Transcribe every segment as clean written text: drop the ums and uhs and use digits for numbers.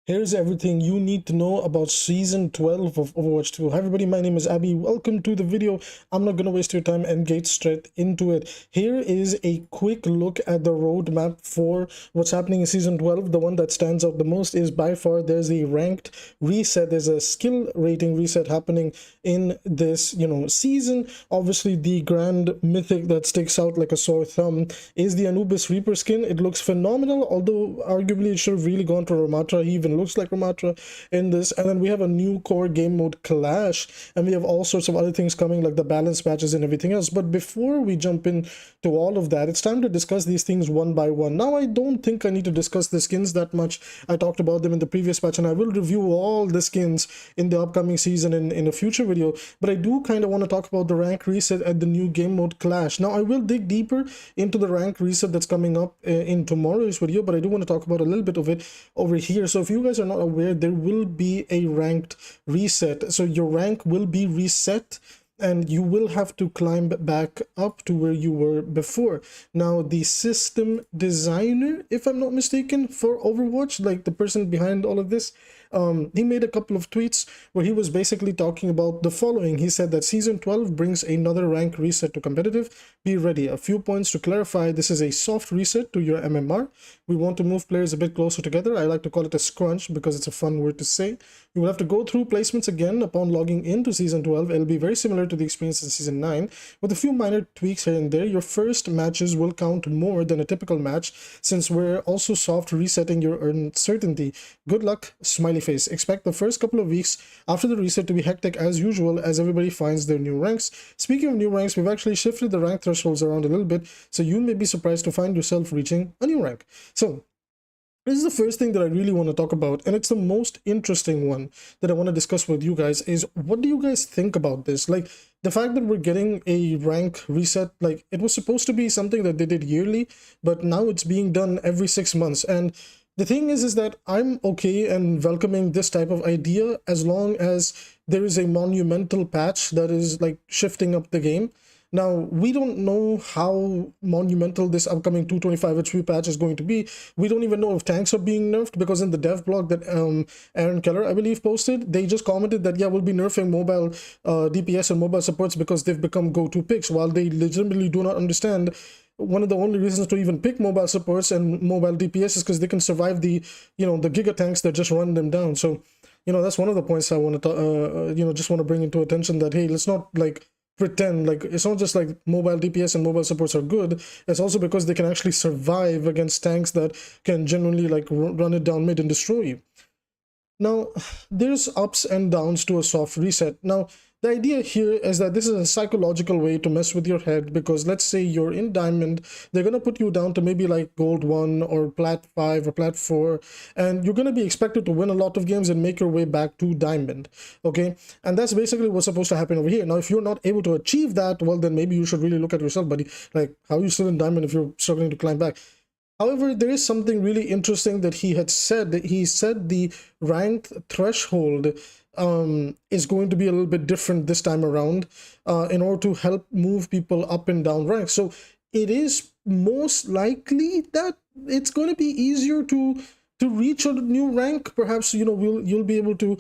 Here's everything you need to know about Season 12 of Overwatch 2. Hi everybody, my name is Abby. Welcome to the video. I'm not going to waste your time and get straight into it. Here is a quick look at the roadmap for what's happening in Season 12. The one that stands out the most is by far there's a ranked reset. There's a skill rating reset happening in this, season. Obviously, the grand mythic that sticks out like a sore thumb is the Anubis Reaper skin. It looks phenomenal, although arguably it should have really gone to Ramatra. He even looks like Ramatra in this. And then we have a new core game mode Clash, and we have all sorts of other things coming like the balance matches and everything else. But before we jump in to all of that, it's time to discuss these things one by one. Now, I don't think I need to discuss the skins that much. I talked about them in the previous patch, and I will review all the skins in the upcoming season in a future video. But I do kind of want to talk about the rank reset at the new game mode Clash. Now, I will dig deeper into the rank reset that's coming up in tomorrow's video, but I do want to talk about a little bit of it over here. So if you guys are not aware, there will be a ranked reset. So your rank will be reset and you will have to climb back up to where you were before. Now, the system designer, if I'm not mistaken, for Overwatch, like the person behind all of this, he made a couple of tweets where he was basically talking about the following. He said that Season 12 brings another rank reset to competitive. Be ready. A few points to clarify. This is a soft reset to your MMR. We want to move players a bit closer together. I like to call it a scrunch because it's a fun word to say. You will have to go through placements again upon logging into Season 12. It'll be very similar to the experience in Season 9 with a few minor tweaks here and there. Your first matches will count more than a typical match since we're also soft resetting your uncertainty. Good luck, smiley face. Expect the first couple of weeks after the reset to be hectic as usual as everybody finds their new ranks. Speaking of new ranks, we've actually shifted the rank thresholds around a little bit, so you may be surprised to find yourself reaching a new rank. So this is the first thing that I really want to talk about, and it's the most interesting one that I want to discuss with you guys is what do you guys think about this? Like the fact that we're getting a rank reset, like it was supposed to be something that they did yearly, but now it's being done every 6 months. And the thing is that I'm okay and welcoming this type of idea as long as there is a monumental patch that is like shifting up the game. Now, we don't know how monumental this upcoming 225 HP patch is going to be. We don't even know if tanks are being nerfed because in the dev blog that Aaron Keller, I believe, posted, they just commented that, yeah, we'll be nerfing mobile DPS and mobile supports because they've become go-to picks, while they legitimately do not understand one of the only reasons to even pick mobile supports and mobile DPS is because they can survive the, the giga tanks that just run them down. So, that's one of the points I want to, just want to bring into attention that, hey, let's not like pretend like it's not just like mobile DPS and mobile supports are good. It's also because they can actually survive against tanks that can genuinely like run it down mid and destroy you. Now, there's ups and downs to a soft reset. Now, the idea here is that this is a psychological way to mess with your head because let's say you're in Diamond, they're going to put you down to maybe like Gold 1 or Plat 5 or Plat 4, and you're going to be expected to win a lot of games and make your way back to Diamond, okay? And that's basically what's supposed to happen over here. Now, if you're not able to achieve that, well, then maybe you should really look at yourself, buddy. Like, how are you still in Diamond if you're struggling to climb back? However, there is something really interesting that he had said. He said the ranked threshold is going to be a little bit different this time around in order to help move people up and down ranks. So it is most likely that it's going to be easier to reach a new rank. Perhaps you'll be able to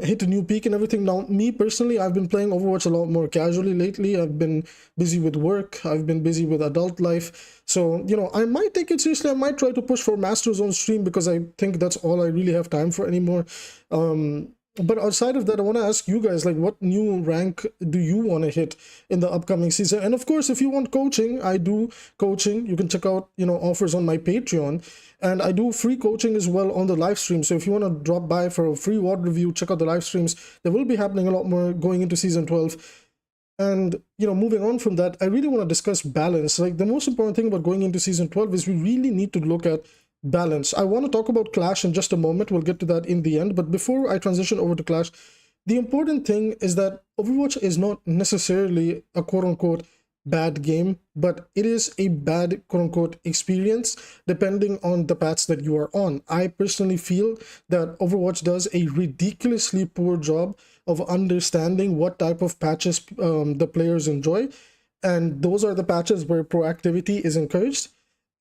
hit a new peak and everything. Now, me personally, I've been playing Overwatch a lot more casually lately. I've been busy with work, I've been busy with adult life, so I might take it seriously. I might try to push for Masters on stream because I think that's all I really have time for anymore. But outside of that, I want to ask you guys, like, what new rank do you want to hit in the upcoming season? And of course, if you want coaching, I do coaching. You can check out, offers on my Patreon. And I do free coaching as well on the live stream. So if you want to drop by for a free WOD review, check out the live streams. There will be happening a lot more going into Season 12. And, moving on from that, I really want to discuss balance. Like, the most important thing about going into Season 12 is we really need to look at balance. I want to talk about Clash in just a moment. We'll get to that in the end. But before I transition over to Clash, the important thing is that Overwatch is not necessarily a quote-unquote bad game, but it is a bad quote-unquote experience depending on the patch that you are on. I personally feel that Overwatch does a ridiculously poor job of understanding what type of patches the players enjoy, and those are the patches where proactivity is encouraged.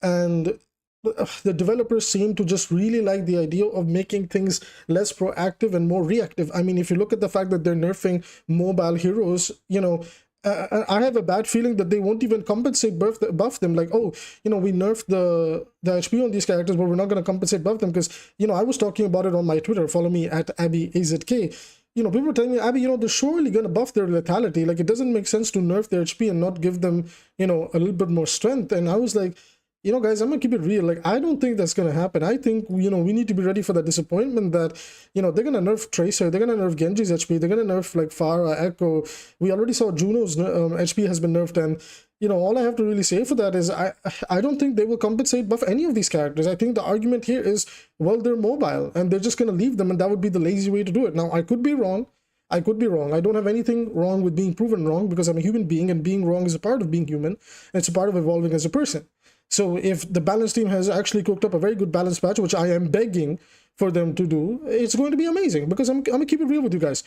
And the developers seem to just really like the idea of making things less proactive and more reactive. I mean, if you look at the fact that they're nerfing mobile heroes, you know, I have a bad feeling that they won't even compensate buff them. Like, oh, you know, we nerfed the HP on these characters, but we're not going to compensate buff them because, you know, I was talking about it on my Twitter. Follow me at AbbyAZK. You know, people were telling me, Abby, you know, they're surely going to buff their lethality. Like, it doesn't make sense to nerf their HP and not give them, you know, a little bit more strength. And I was like, you know, guys, I'm gonna keep it real. Like, I don't think that's gonna happen. I think, you know, we need to be ready for that disappointment that, you know, they're gonna nerf Tracer, they're gonna nerf Genji's HP, they're gonna nerf like Pharah, Echo. We already saw Juno's HP has been nerfed, and you know, all I have to really say for that is I don't think they will compensate buff any of these characters. I think the argument here is, well, they're mobile and they're just gonna leave them, and that would be the lazy way to do it. Now, I could be wrong. I could be wrong. I don't have anything wrong with being proven wrong because I'm a human being, and being wrong is a part of being human, and it's a part of evolving as a person. So if the balance team has actually cooked up a very good balance patch, which I am begging for them to do, it's going to be amazing because I'm going to keep it real with you guys.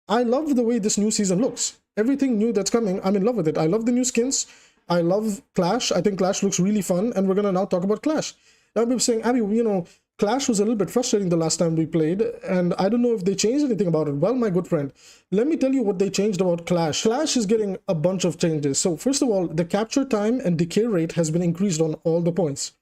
I love the way this new season looks. Everything new that's coming, I'm in love with it. I love the new skins. I love Clash. I think Clash looks really fun, and we're going to now talk about Clash. Now, people saying, Abby, you know, Clash was a little bit frustrating the last time we played, and I don't know if they changed anything about it. Well, my good friend, let me tell you what they changed about Clash. Clash is getting a bunch of changes. So first of all, the capture time and decay rate has been increased on all the points.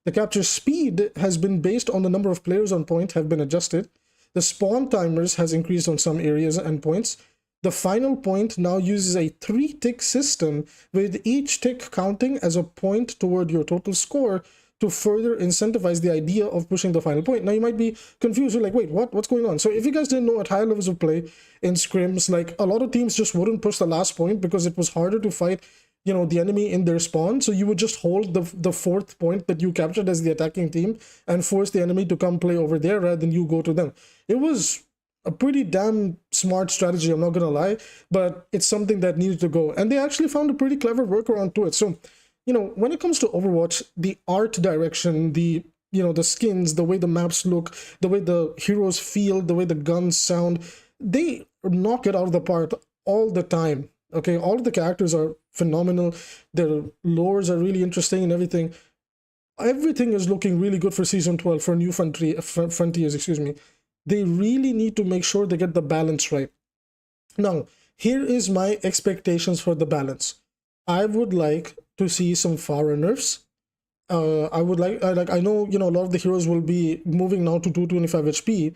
The capture speed has been based on the number of players on point have been adjusted. The spawn timers has increased on some areas and points. The final point now uses a 3-tick system, with each tick counting as a point toward your total score, to further incentivize the idea of pushing the final point. Now, you might be confused. You're like, wait, what's going on? So if you guys didn't know, at higher levels of play in scrims, like, a lot of teams just wouldn't push the last point because it was harder to fight, you know, the enemy in their spawn. So you would just hold the fourth point that you captured as the attacking team and force the enemy to come play over there rather than you go to them. It was a pretty damn smart strategy, I'm not gonna lie, but it's something that needed to go. And they actually found a pretty clever workaround to it. So, you know, when it comes to Overwatch, the art direction, the, you know, the skins, the way the maps look, the way the heroes feel, the way the guns sound, they knock it out of the park all the time. Okay, all of the characters are phenomenal. Their lores are really interesting and everything. Everything is looking really good for Season 12, for New Frontiers, excuse me. They really need to make sure they get the balance right. Now, here is my expectations for the balance. I would like to see some Pharah nerfs. I would like I know, you know, a lot of the heroes will be moving now to 225 HP,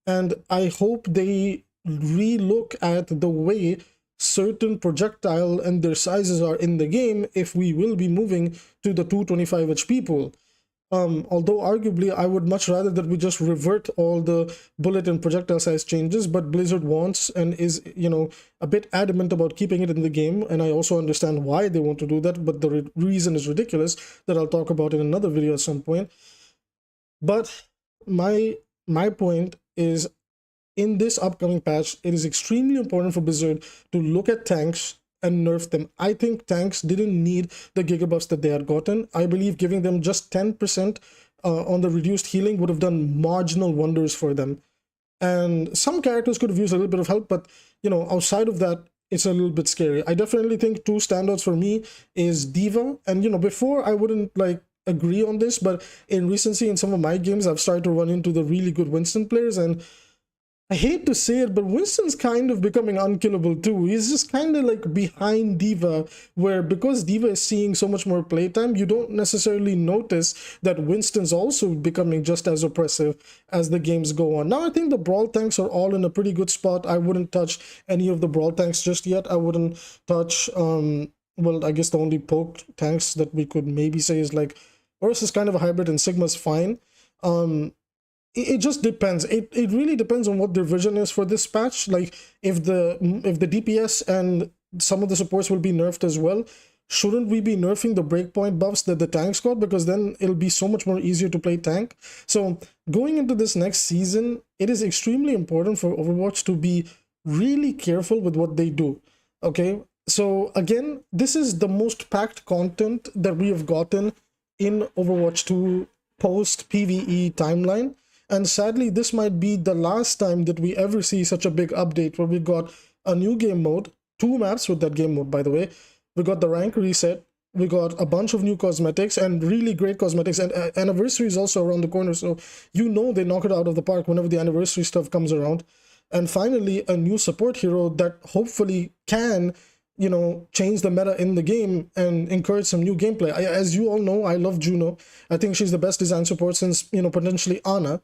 and I hope they re-look at the way certain projectile and their sizes are in the game if we will be moving to the 225 HP pool. Although arguably I would much rather that we just revert all the bullet and projectile size changes, but Blizzard wants and is, you know, a bit adamant about keeping it in the game, and I also understand why they want to do that, but the reason is ridiculous that I'll talk about in another video at some point. But my point is, in this upcoming patch, it is extremely important for Blizzard to look at tanks and nerf them. I think tanks didn't need the gigabuffs that they had gotten. I believe giving them just 10% on the reduced healing would have done marginal wonders for them. And some characters could have used a little bit of help, but, you know, outside of that, it's a little bit scary. I definitely think two standouts for me is D.Va. And, you know, before I wouldn't like agree on this, but in recency in some of my games, I've started to run into the really good Winston players, and I hate to say it, but Winston's kind of becoming unkillable too. He's just kind of like behind D.Va, where because D.Va is seeing so much more playtime, you don't necessarily notice that Winston's also becoming just as oppressive as the games go on. Now, I think the Brawl tanks are all in a pretty good spot. I wouldn't touch any of the Brawl tanks just yet. I wouldn't touch, well, I guess the only poke tanks that we could maybe say is like, Urus is kind of a hybrid and Sigma's fine. It just depends. It really depends on what their vision is for this patch. Like, if the DPS and some of the supports will be nerfed as well, shouldn't we be nerfing the breakpoint buffs that the tanks got? Because then it'll be so much more easier to play tank. So going into this next season, it is extremely important for Overwatch to be really careful with what they do. Okay, so again, this is the most packed content that we have gotten in Overwatch 2 post PvE timeline. And sadly, this might be the last time that we ever see such a big update where we got a new game mode, 2 maps with that game mode, by the way. We got the rank reset, We got a bunch of new cosmetics and really great cosmetics, and anniversary is also around the corner, so you know they knock it out of the park whenever the anniversary stuff comes around. And finally, a new support hero that hopefully can, you know, change the meta in the game and encourage some new gameplay. As you all know, I love Juno. I think she's the best design support since, you know, potentially Ana.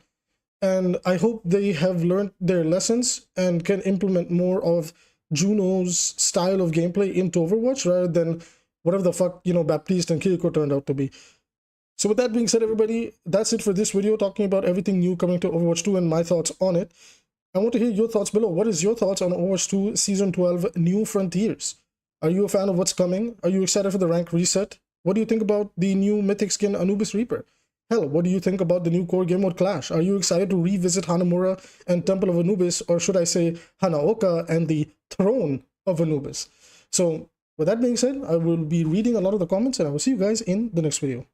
And I hope they have learned their lessons and can implement more of Juno's style of gameplay into Overwatch rather than whatever the fuck, you know, Baptiste and Kiriko turned out to be. So with that being said, everybody, that's it for this video, talking about everything new coming to Overwatch 2 and my thoughts on it. I want to hear your thoughts below. What is your thoughts on Overwatch 2 Season 12 New Frontiers? Are you a fan of what's coming? Are you excited for the rank reset? What do you think about the new mythic skin Anubis Reaper? Hell, what do you think about the new core game mode Clash? Are you excited to revisit Hanamura and Temple of Anubis, or should I say Hanaoka and the Throne of Anubis? So with that being said, I will be reading a lot of the comments, and I will see you guys in the next video.